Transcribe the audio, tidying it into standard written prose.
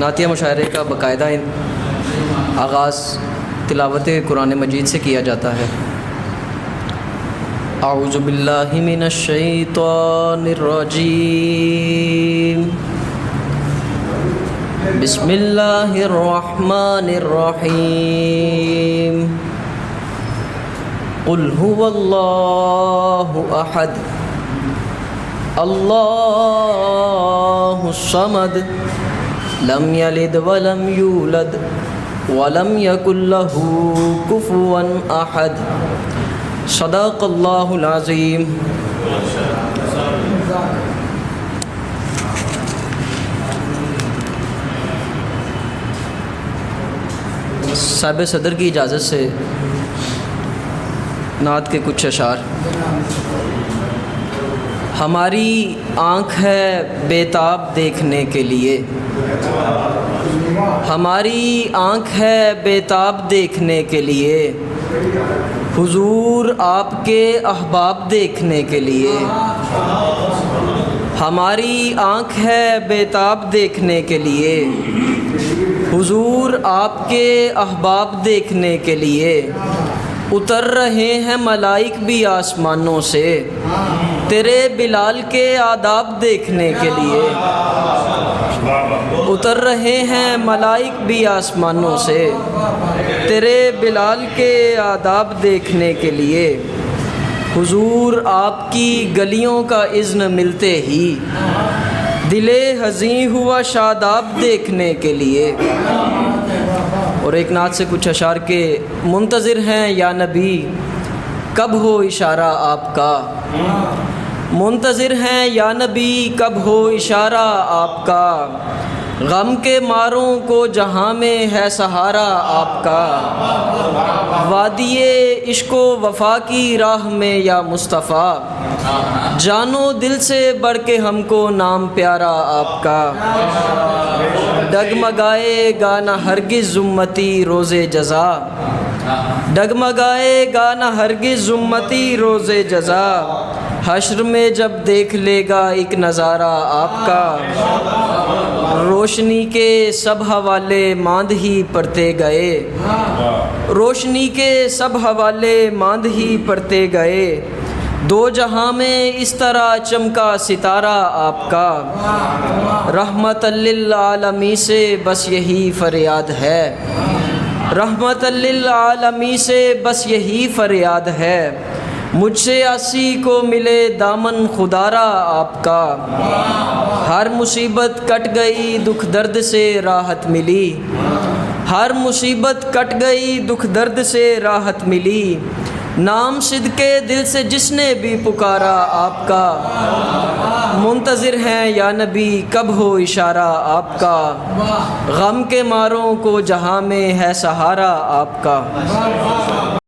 نعتیہ مشاعرے کا باقاعدہ آغاز تلاوت قرآن مجید سے کیا جاتا ہے۔ اعوذ باللہ من الشیطان الرجیم، بسم اللہ الرحمن الرحیم، قل هو اللہ احد اللہ الصمد لم یلد ولم یولد ولم یکن لہ کفوا احد۔ صدق اللہ العظیم۔ صاحب صدر کی اجازت سے نعت کے کچھ اشعار۔ ہماری آنکھ ہے بیتاب دیکھنے کے لیے، ہماری آنکھ ہے بیتاب دیکھنے کے لیے، حضور آپ کے احباب دیکھنے کے لیے۔ ہماری آنکھ ہے بیتاب دیکھنے کے لیے، حضور آپ کے احباب دیکھنے کے لیے۔ اتر رہے ہیں ملائک بھی آسمانوں سے، تیرے بلال کے آداب دیکھنے کے لیے۔ اتر رہے ہیں ملائک بھی آسمانوں سے، تیرے بلال کے آداب دیکھنے کے لیے۔ حضور آپ کی گلیوں کا اذن ملتے ہی دل حزیں ہوا شاداب دیکھنے کے لیے۔ اور ایک نعت سے کچھ اشعار کے منتظر ہیں یا نبی کب ہو اشارہ آپ کا، منتظر ہیں یا نبی کب ہو اشارہ آپ کا، غم کے ماروں کو جہاں میں ہے سہارا آپ کا۔ وادی عشق و وفا کی راہ میں یا مصطفیٰ، جانو دل سے بڑھ کے ہم کو نام پیارا آپ کا۔ ڈگمگائے گا نہ ہرگز امتی روز جزا، ڈگمگائے گا نہ ہرگز امتی روز جزا، حشر میں جب دیکھ لے گا ایک نظارہ آپ کا۔ روشنی کے سب حوالے ماند ہی پڑھتے گئے، روشنی کے سب حوالے ماند ہی پڑھتے گئے، دو جہاں میں اس طرح چمکا ستارہ آپ کا۔ رحمت للعالمین سے بس یہی فریاد ہے، رحمت للعالمین سے بس یہی فریاد ہے، مجھ سے عاصی کو ملے دامن خدارا آپ کا۔ ہر مصیبت کٹ گئی دکھ درد سے راحت ملی، ہر مصیبت کٹ گئی دکھ درد سے راحت ملی، نام صدقے دل سے جس نے بھی پکارا آپ کا۔ منتظر ہیں یا نبی کب ہو اشارہ آپ کا، غم کے ماروں کو جہاں میں ہے سہارا آپ کا۔